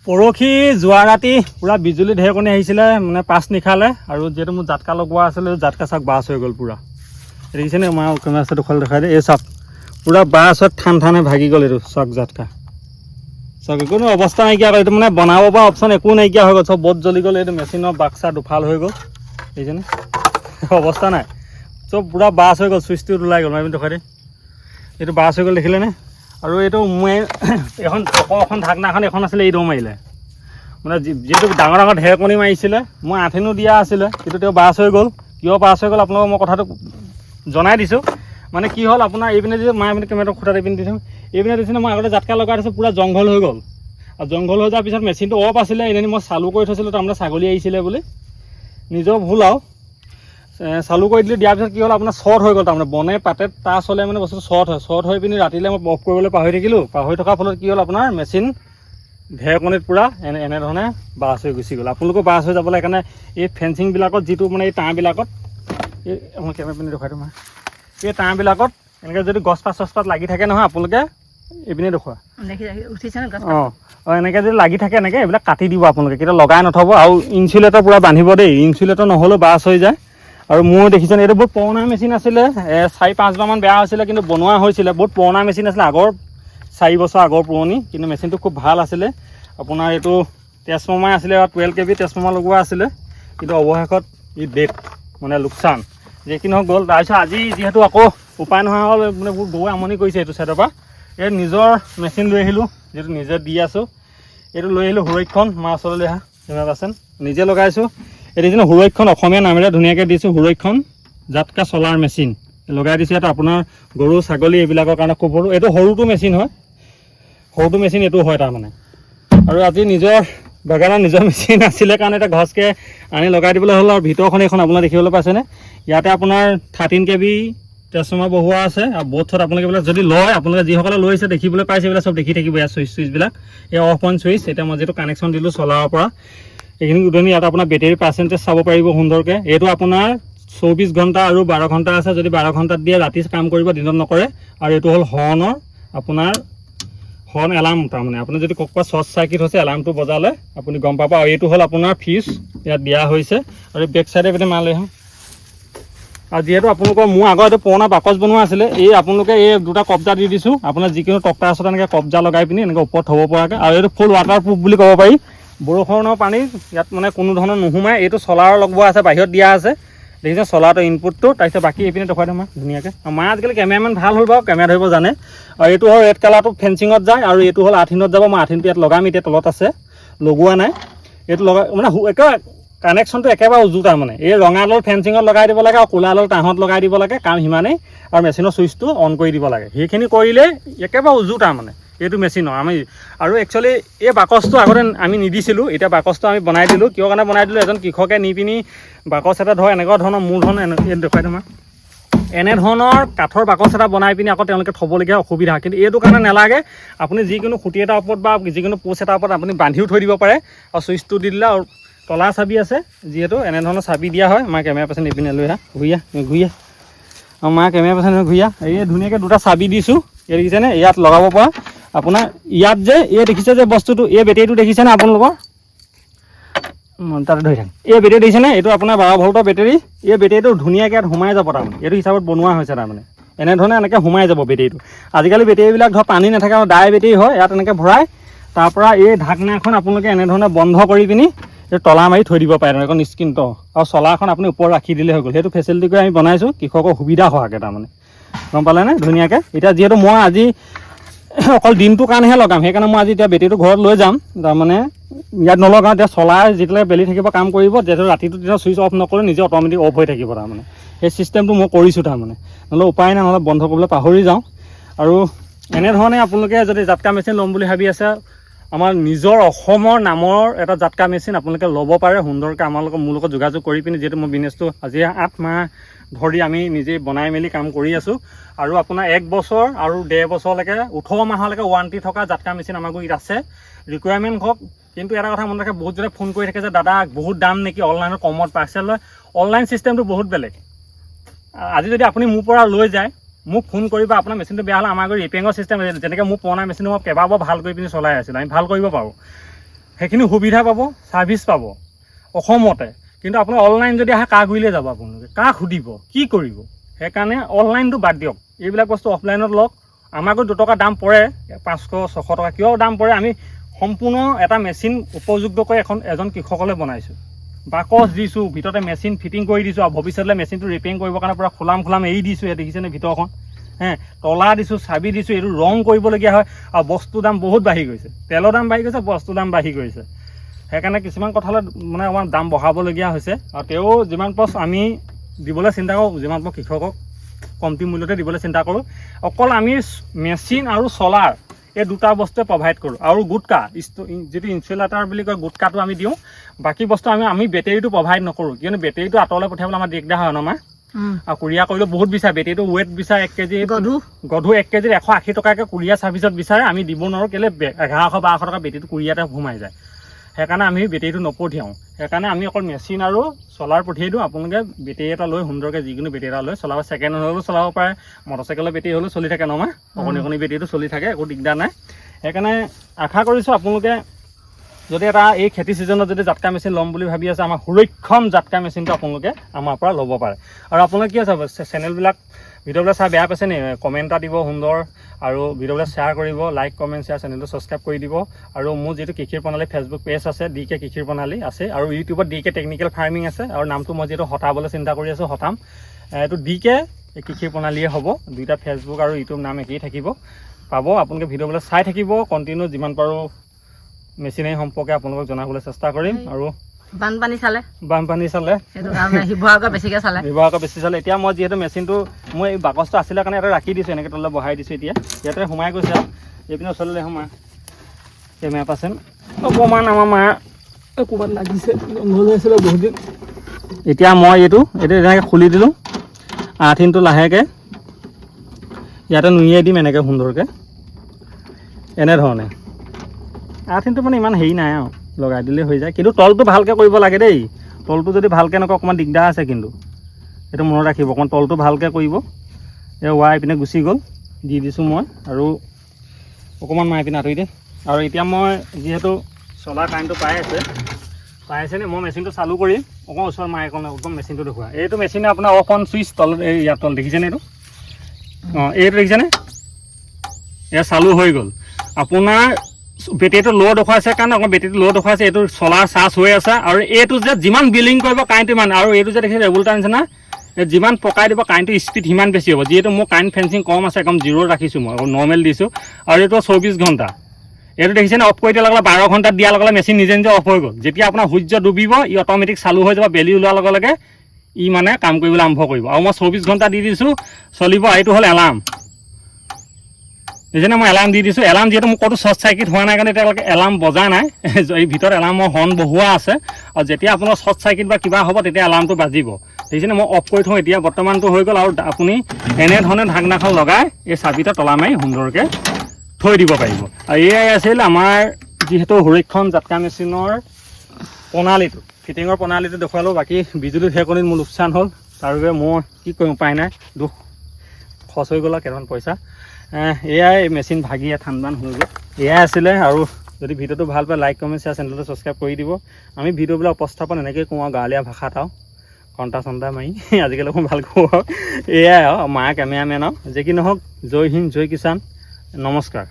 পৰহি যোৱা ৰাতি পুৰা বিজুলী ঢেৰেকণি আহিছিলে মানে পাঁচ নিশালে আৰু যিহেতু মোৰ জাতকা লগোৱা আছিলে জাতকা চাক বাছ হৈ গ'ল পুৰা দেখিছেনে মই কেমেৰা দুখন দেখাই দিয়ে এই চাক পুৰা বাছত ঠান ঠানে ভাগি গ'ল এইটো চাক জাতকা চাক কোনো অৱস্থা নাইকিয়া হ'ল এইটো মানে বনাব পৰা অপশ্যন একো নাইকিয়া হৈ গ'ল চব বট জ্বলি গ'ল এইটো মেচিনৰ বাক্সা দুফাল হৈ গ'ল দেখিছেনে অৱস্থা নাই চব পুৰা বাছ হৈ গ'ল চুইচটো ওলাই গ'ল মই দেখাই দিম এইটো বাছ হৈ গ'ল দেখিলেনে আৰু এইটো মই এখন এখন ঢাকনাখন এখন আছিলে এই দৌ মাৰিলে মানে যিহেতু ডাঙৰ ডাঙৰ ঢেৰেকণি মাৰিছিলে মই আঠেনো দিয়া আছিলে কিন্তু তেওঁ বাছ হৈ গ'ল কিয় বাছ হৈ গ'ল আপোনালোকক মই কথাটো জনাই দিছোঁ মানে কি হ'ল আপোনাৰ এইপিনে যে মই আপুনি কেমেৰাটো খুঁটাত এইপিনে দিছোঁ এইপিনে দিছিলে মই আগতে জাতকা লগাই দিছোঁ পুৰা জংঘল হৈ গ'ল আৰু জংঘল হৈ যোৱাৰ পিছত মেচিনটো অফ আছিলে এনেই মই চালু কৰি থৈছিলোঁ তাৰমানে ছাগলী আহিছিলে বুলি নিজৰ ভুল আৰু চালু কৰি দিলোঁ দিয়াৰ পিছত কি হ'ল আপোনাৰ শ্বৰ্ট হৈ গ'ল তাৰমানে বনে পাতে তাৰ চলে মানে বস্তুটো শ্বৰ্ট হৈ পিনি ৰাতিলৈ মই অফ কৰিবলৈ পাহৰি থাকিলোঁ পাহৰি থকাৰ ফলত কি হ'ল আপোনাৰ মেচিন ঢেৰেকণিত পুৰা এনেধৰণে বাছ হৈ গুচি গ'ল আপোনালোকো বাছ হৈ যাবলৈ সেইকাৰণে এই ফেঞ্চিংবিলাকত যিটো মানে এই তাঁৰবিলাকত এই মই কেমেৰা পিনি দেখুৱাই তোমাৰ এই তাঁৰবিলাকত এনেকৈ যদি গছপাত চছপাত লাগি থাকে নহয় আপোনালোকে এইপিনে দেখুওৱা এনেকৈ যদি লাগি থাকে এনেকৈ এইবিলাক কাটি দিব আপোনালোকে কেতিয়া লগাই নথ'ব আৰু ইনচুলেটৰ পূৰা বান্ধিব দেই ইনচুলেটৰ নহ'লেও বাছ হৈ যায় আৰু মোৰ দেখিছেনে এইটো বহুত পুৰণা মেচিন আছিলে 4-5বাৰমান বেয়া হৈছিলে কিন্তু বনোৱা হৈছিলে বহুত পুৰণা মেচিন আছিলে আগৰ 4 বছৰ আগৰ পুৰণি কিন্তু মেচিনটো খুব ভাল আছিলে আপোনাৰ এইটো ট্ৰেন্সফৰ্মাৰ আছিলে 12 kV ট্ৰেন্সফৰ্মাৰ লগোৱা আছিলে কিন্তু অৱশেষত ই ডেট মানে লোকচান যি নহওক গ'ল তাৰপিছত আজি যিহেতু আকৌ উপায় নোহোৱা হ'ল মানে বহুত গৰুৱে আমনি কৰিছে এইটো ছাইডৰ পৰা এই নিজৰ মেচিন লৈ আহিলোঁ যিহেতু নিজে দি আছোঁ এইটো লৈ আহিলোঁ সুৰক্ষণ মা ওচৰলৈ আহা কেমেৰা পাৰ্চন নিজে লগাইছোঁ এইটো যেনে সুৰক্ষণ অসমীয়া নামেৰে ধুনীয়াকৈ দিছোঁ সুৰক্ষণ জাতকা চলাৰ মেচিন লগাই দিছোঁ ইয়াত আপোনাৰ গৰু ছাগলী এইবিলাকৰ কাৰণে খুব সৰু এইটো সৰুটো মেচিন হয় সৰুটো মেচিন এইটো হয় তাৰমানে আৰু আজি নিজৰ বাগানৰ নিজৰ মেচিন আছিলে কাৰণে এটা ঘছকৈ আনি লগাই দিবলৈ হ'ল আৰু ভিতৰখন এইখন আপোনাৰ দেখিবলৈ পাইছেনে ইয়াতে আপোনাৰ 13 kV ট্ৰেন্সফৰ্মাৰ বহোৱা আছে আৰু ব'থত আপোনালোকে এইবিলাক যদি লয় আপোনালোকে যিসকলে লৈছে দেখিবলৈ পাইছে এইবিলাক চব দেখি থাকিব ইয়াত চুইচবিলাক এই অফ অন চুইচ এতিয়া মই যিটো কানেকশ্যন দিলোঁ চলাৰৰ পৰা এইখিনি উদনি ইয়াত আপোনাৰ বেটেৰী পাৰ্চেণ্টেজ চাব পাৰিব সুন্দৰকৈ এইটো আপোনাৰ 24 ঘণ্টা আৰু 12 ঘণ্টা আছে যদি 12 ঘণ্টাত দিয়ে ৰাতি কাম কৰিব দিনত নকৰে আৰু এইটো হ'ল হৰ্ণৰ আপোনাৰ হৰ্ণ এলাৰ্ম তাৰমানে আপুনি যদি ক'ৰবাত শ্বৰ্ট চাৰ্কিট হৈছে এলাৰ্মটো বজালে আপুনি গম পাব আৰু এইটো হ'ল আপোনাৰ ফিউজ ইয়াত দিয়া হৈছে আৰু বেক চাইডে পিনে মাল লৈ আহোঁ আৰু যিহেতু আপোনালোকৰ মোৰ আগৰ এইটো পুৰণা বাকচ বনোৱা আছিলে এই আপোনালোকে এই দুটা কব্জা দি দিছোঁ আপোনাৰ যিকোনো টক্টাৰ ওচৰত এনেকৈ কব্জা লগাই পিনি এনেকৈ ওপৰত থ'ব পৰাকৈ আৰু এইটো ফুল ৱাটাৰপ্ৰুফ বুলি ক'ব পাৰি বৰষুণৰ পানী ইয়াত মানে কোনো ধৰণৰ নোসোমায় এইটো চলাৰৰ লগোৱা আছে বাহিৰত দিয়া আছে দেখিছে চলাৰটো ইনপুটটো তাৰপিছত বাকী এইপিনে দেখুৱাই দিওঁ মই ধুনীয়াকৈ আমাৰ আজিকালি কেমেৰামেন ভাল হ'ল বাৰু কেমেৰা ধৰিব জানে আৰু এইটো হ'ল ৰেড কালাৰটো ফেঞ্চিঙত যায় আৰু এইটো হ'ল 8 ইনত যাব মই 8 ইনটো ইয়াত লগাম এতিয়া তলত আছে লগোৱা নাই এইটো লগাই মানে একেবাৰে কানেকশ্যনটো একেবাৰে উজু তাৰমানে এই ৰঙাডাল ফেঞ্চিঙত লগাই দিব লাগে আৰু ক'লাডাল তাঁহত লগাই দিব লাগে কাম সিমানেই আৰু মেচিনৰ চুইচটো অন কৰি দিব লাগে সেইখিনি কৰিলে একেবাৰে উজু তাৰমানে এইটো মেচিনৰ আমি আৰু একচুৱেলি এই বাকচটো আগতে আমি নিদিছিলোঁ এতিয়া বাকচটো আমি বনাই দিলোঁ কিয় কাৰণে বনাই দিলোঁ এজন কৃষকে নি পিনি বাকচ এটা ধৰ এনেকুৱা ধৰণৰ মূল ধৰণৰ এইটো দেখুৱাই তোমাৰ এনেধৰণৰ কাঠৰ বাকচ এটা বনাই পিনি আকৌ তেওঁলোকে থ'বলগীয়া অসুবিধা কিন্তু এইটো কাৰণে নালাগে আপুনি যিকোনো খুঁটি এটাৰ ওপৰত বা যিকোনো পোষ্ট এটাৰ ওপৰত আপুনি বান্ধিও থৈ দিব পাৰে আৰু চুইচটো দি দিলে আৰু তলা চাবি আছে যিহেতু এনেধৰণৰ চাবি দিয়া হয় আমাৰ কেমেৰা পাৰ্চন এইপিনে লৈ আহা ঘূৰিয়া আৰু আমাৰ কেমেৰা পাৰ্চন ঘূৰিয়া এই ধুনীয়াকৈ দুটা চাবি দিছোঁ এই দেখিছেনে ইয়াত লগাব পৰা আপোনাৰ ইয়াত যে এই দেখিছে যে বস্তুটো এই বেটেৰীটো দেখিছেনে আপোনালোকৰ তাতে ধৰি থাকে এই বেটেৰী দেখিছেনে এইটো আপোনাৰ 12 ভল্টৰ বেটেৰী এই বেটেৰীটো ধুনীয়াকৈ ইয়াত সোমাই যাব তাৰমানে এইটো হিচাপত বনোৱা হৈছে তাৰমানে এনেধৰণে এনেকৈ সোমাই যাব বেটেৰীটো আজিকালি বেটেৰীবিলাক ধৰ পানী নাথাকে আৰু ডাই বেটেৰী হয় ইয়াত এনেকৈ ভৰাই তাৰপৰা এই ঢাকনাখন আপোনালোকে এনেধৰণে বন্ধ কৰি পিনি এই তলা মাৰি থৈ দিব পাৰে এখন নিশ্চিন্ত আৰু চলাৰখন আপুনি ওপৰত ৰাখি দিলে হৈ গ'ল সেইটো ফেচিলিটি কৰি আমি বনাইছোঁ কৃষকৰ সুবিধা হোৱাকৈ তাৰমানে গম পালেনে ধুনীয়াকৈ এতিয়া যিহেতু মই আজি অকল দিনটোৰ কাৰণেহে লগাম সেইকাৰণে মই আজি এতিয়া বেটেৰীটো ঘৰত লৈ যাম তাৰমানে ইয়াত নলগাওঁ এতিয়া চলাই যেতিয়ালৈকে বেলি থাকিব কাম কৰিব যিহেতু ৰাতিটো তেতিয়া চুইচ অফ নকৰোঁ নিজে অট'মেটিক অফ হৈ থাকিব তাৰমানে সেই চিষ্টেমটো মই কৰিছোঁ তাৰমানে নহ'লে উপায় নাই নহ'লে বন্ধ কৰিবলৈ পাহৰি যাওঁ আৰু এনেধৰণে আপোনালোকে যদি জাতকা মেচিন ল'ম বুলি ভাবি আছে আমাৰ নিজৰ অসমৰ নামৰ এটা জাতকা মেচিন আপোনালোকে ল'ব পাৰে সুন্দৰকৈ মোৰ লগত যোগাযোগ কৰি পিনি যিহেতু মই বিজনেছটো আজি 8 মাহ ধৰি আমি নিজে বনাই মেলি কাম কৰি আছোঁ আৰু আপোনাৰ 1 বছৰ আৰু 1.5 বছৰলৈকে 18 মাহলৈকে ৱাৰেণ্টি থকা জাতকা মেচিন আমাৰ গুৰিত আছে ৰিকুৱাৰমেণ্ট হওক কিন্তু এটা কথা মনত ৰাখে বহুতজনে ফোন কৰি থাকে যে দাদা বহুত দাম নেকি অনলাইনত কমত পাৰ্চেল লয় অনলাইন চিষ্টেমটো বহুত বেলেগ আজি যদি আপুনি মোৰ পৰা লৈ যায় মোক ফোন কৰিবা আপোনাৰ মেচিনটো বেয়া হ'লে আমাৰ ৰিপেয়াৰিঙৰ চিষ্টেম যেনেকৈ মোৰ পুৰণা মেচিনটো মই কেইবাবাৰ ভাল কৰি পিনি চলাই আছিলোঁ আমি ভাল কৰিব পাৰোঁ সেইখিনি সুবিধা পাব, ছাৰ্ভিচ পাব অসমতে। কিন্তু আপুনি অনলাইন যদি আহে কাৰ গুৰিলৈ যাব, আপোনালোকে কাক সুধিব, কি কৰিব? সেইকাৰণে অনলাইনটো বাদ দিয়ক, এইবিলাক বস্তু অফলাইনত লওক। আমাকো 2 টকা দাম পৰে, 500-600 টকা কিয় দাম পৰে? আমি সম্পূৰ্ণ এটা মেচিন উপযুক্তকৈ এজন কৃষকলৈ বনাইছোঁ, বাকচ দিছোঁ, ভিতৰতে মেচিন ফিটিং কৰি দিছোঁ, আৰু ভৱিষ্যতলৈ মেচিনটো ৰিপেয়াৰিং কৰিবৰ কাৰণে পূৰা খোলাম এৰি দিছোঁ। ইয়াত দেখিছেনে ভিতৰখন, তলা দিছোঁ, চাবি দিছোঁ, এইটো ৰং কৰিবলগীয়া হয়। আৰু বস্তুৰ দাম বহুত বাঢ়ি গৈছে, তেলৰ দাম বাঢ়ি গৈছে, বস্তুৰ দাম বাঢ়ি গৈছে। সেইকাৰণে কিছুমান কথালৈ মানে আমাৰ দাম বঢ়াবলগীয়া হৈছে। আৰু তেওঁ যিমান পাৰোঁ আমি দিবলৈ চিন্তা কৰোঁ, যিমান পাৰোঁ কৃষকক কমটি মূল্যতে দিবলৈ চিন্তা কৰোঁ। অকল আমি মেচিন আৰু চলাৰ এই 2টা বস্তুৱে প্ৰভাইড কৰোঁ, আৰু গুটকা যিটো ইনচুলেটাৰ বুলি কয় গুটকাটো আমি দিওঁ। বাকী বস্তু আমি বেটেৰীটো প্ৰভাইড নকৰোঁ, কিয়নো বেটেৰীটো আঁতৰলৈ পঠিয়াবলৈ আমাৰ দিগদাৰ হয় ন। আৰু কুৰিয়াৰ কৰিলেও বহুত বিচাৰে, বেটেৰীটো ৱেট বিচাৰে 1 কেজি, গধু 1 কেজিত 180 টকাকৈ কুৰিয়াৰ ছাৰ্ভিচত বিচাৰে। আমি দিব নোৱাৰোঁ, কেলৈ 1100-1200 টকা বেটেৰীটো কুৰিয়াতে সোমাই যায়। সেইকাৰণে আমি বেটেৰীটো নপঠিয়াওঁ। সেইকাৰণে আমি অকল মেচিন আৰু চলাৰ পঠিয়াই দিওঁ। আপোনালোকে বেটেৰী এটা লৈ সুন্দৰকৈ যিকোনো বেটেৰী এটা লৈ চলাব, ছেকেণ্ড হেণ্ড হ'লেও চলাব পাৰে, মটৰচাইকেলৰ বেটেৰী হ'লেও চলি থাকে নমা, অকণি বেটেৰীটো চলি থাকে, একো দিগদাৰ নাই। সেইকাৰণে আশা কৰিছোঁ আপোনালোকে যদি এটা এই খেতি ছিজনত যদি জাটকা মেচিন ল'ম বুলি ভাবি আছে, আমাৰ সুৰক্ষম জাটকা মেচিনটো আপোনালোকে আমাৰ পৰা ল'ব পাৰে। আৰু আপোনালোকে কি আছে, চেনেলবিলাক ভিডিঅ'বিলাক চাই বেয়া পাইছে নি, কমেণ্ট এটা দিব সুন্দৰ, আৰু ভিডিঅ'বিলাক শ্বেয়াৰ কৰিব, লাইক কমেণ্ট শ্বেয়াৰ, চেনেলটো ছাবস্ক্ৰাইব কৰি দিব। আৰু মোৰ যিটো কৃষিৰ প্ৰণালী ফেচবুক পেজ আছে, DK কৃষিৰ প্ৰণালী আছে, আৰু ইউটিউবত DK টেকনিকেল ফাৰ্মিং আছে। আৰু নামটো মই যিহেতু হটাবলৈ চিন্তা কৰি আছোঁ, হটাম। এইটো DK কৃষিৰ প্ৰণালীয়ে হ'ব, 2টা ফেচবুক আৰু ইউটিউব নাম একেই থাকিব, পাব। আপোনালোকে ভিডিঅ'বিলাক চাই থাকিব কণ্টিনিউ, যিমান পাৰোঁ মেচিনাৰী সম্পৰ্কে আপোনালোকক জনাবলৈ চেষ্টা কৰিম। আৰু বানপানী চালে শিৱসাগৰ বেছি চালে। এতিয়া মই যিহেতু মেচিনটো মই এই বাকচটো আছিলে কাৰণে এটা ৰাখি দিছোঁ, এনেকৈ তললৈ বহাই দিছোঁ। এতিয়া ইয়াতে সোমাই গৈছে, আৰু এইপিনে ওচৰলৈ সোমাই কেমেৰা পাৰ্চেণ্ট অকণমান আমাৰ মাৰ ক'ৰবাত লাগিছে, জংঘল হৈছিলে বহুত দিন। এতিয়া মই এইটো এনেকৈ খুলি দিলোঁ, আৰ্থিনটো লাহেকৈ ইয়াতে নুইয়াই দিম, এনেকৈ সুন্দৰকৈ এনেধৰণে। আৰ্থিনটো মানে ইমান হেৰি নাই আৰু, লগাই দিলেই হৈ যায়। কিন্তু তলটো ভালকৈ কৰিব লাগে দেই, তলটো যদি ভালকৈ নকৰে অকণমান দিগদাৰ আছে। কিন্তু সেইটো মনত ৰাখিব, অকণমান তলটো ভালকৈ কৰিব। এই ৱাই পিনে গুচি গ'ল, দি দিছোঁ মই, আৰু অকণমান মাৰি পিনে আঁতৰি দে। আৰু এতিয়া মই যিহেতু চলাৰ কাৰেণ্টটো পাই আছেনে, মই মেচিনটো চালু কৰিম। অকণমান ওচৰত মাৰি একদম মেচিনটো দেখুওৱা। এইটো মেচিনে আপোনাৰ অফ অন চুইচ তলত, এই ইয়াত তল দেখিছেনে, এইটো এইটো দেখিছেনে, এয়া চালু হৈ গ'ল। আপোনাৰ বেটেৰীটো ল' দেখুৱাইছে কাৰণে অকণ বেটেৰীটো ল' দেখুৱাইছে, এইটো চলাৰ চাৰ্জ হৈ আছে। আৰু এইটো যে যিমান বিলিং কৰিব কাৰেণ্ট ইমান, আৰু এইটো যে দেখিছে ৰেগুলেটাৰ নিচিনা, যিমান পকাই দিব কাৰেণ্টৰ স্পীড সিমান বেছি হ'ব। যিহেতু মোৰ কাৰেণ্ট ফেঞ্চিং কম আছে, একদম 0 ৰাখিছোঁ মই, নৰ্মেল দিছোঁ। আৰু এইটো 24 ঘণ্টা, এইটো দেখিছেনে, অফ কৰি দিয়াৰ লগে 12 ঘণ্টাত দিয়াৰ লগে মেচিন নিজে অফ হৈ গ'ল। যেতিয়া আপোনাৰ সূৰ্য ডুবিব ই অট'মেটিক চালু হৈ যাব, বেলি ওলোৱাৰ লগে লগে ই মানে কাম কৰিবলৈ আৰম্ভ কৰিব। আৰু মই 24 ঘণ্টা দি দিছোঁ চলিব। এইটো হ'ল এলাৰ্ম, যেনে মই এলাৰ্ম দি দিছোঁ। এলাৰ্ম যিহেতু মোৰ ক'তো শ্বৰ্ট চাৰ্কিট হোৱা নাই কাৰণে এতিয়ালৈকে এলাৰ্ম বজা নাই। এই ভিতৰত এলাৰ্মৰ হৰ্ণ বহোৱা আছে, আৰু যেতিয়া আপোনাৰ শ্বৰ্ট চাৰ্কিট বা কিবা হ'ব তেতিয়া এলাৰ্মটো বাজিব। দেখিছেনে, মই অফ কৰি থওঁ এতিয়া, বৰ্তমানটো হৈ গ'ল। আৰু আপুনি এনেধৰণে ঢাকনাখন লগাই এই চাবিটা তলা মাৰি সুন্দৰকৈ থৈ দিব পাৰিব। আৰু এয়াই আছিল আমাৰ যিহেতু সুৰক্ষণ জাটকা মেচিনৰ প্ৰণালীটো, ফিটিঙৰ প্ৰণালীটো দেখুৱালোঁ। বাকী বিজুলী ঢেৰেকনিত মোৰ লোকচান হ'ল, তাৰ বাবে মই কি কৰিম, উপায় নাই, দুখ খৰচ হৈ গ'ল আৰু কেইটামান পইচা। এয়াই মেচিন ভাগি ঠাণ্ডান হৈ গ'ল। এয়াই আছিলে। আৰু যদি ভিডিঅ'টো ভাল পায় লাইক কমেণ্ট শ্বেয়াৰ, চেনেলটো ছাবস্ক্ৰাইব কৰি দিব। আমি ভিডিঅ'বিলাক উপস্থাপন এনেকৈ কওঁ আৰু গাঁৱলীয়া ভাষাত আৰু ঘণ্টা চণ্টা মাৰি আজিকালি অকণ ভাল কওঁ আৰু এয়াই আৰু মায়া কেমেৰামেন আৰু যে কি নহওক, জয় হিন্দ, জয় কিষাণ, নমস্কাৰ।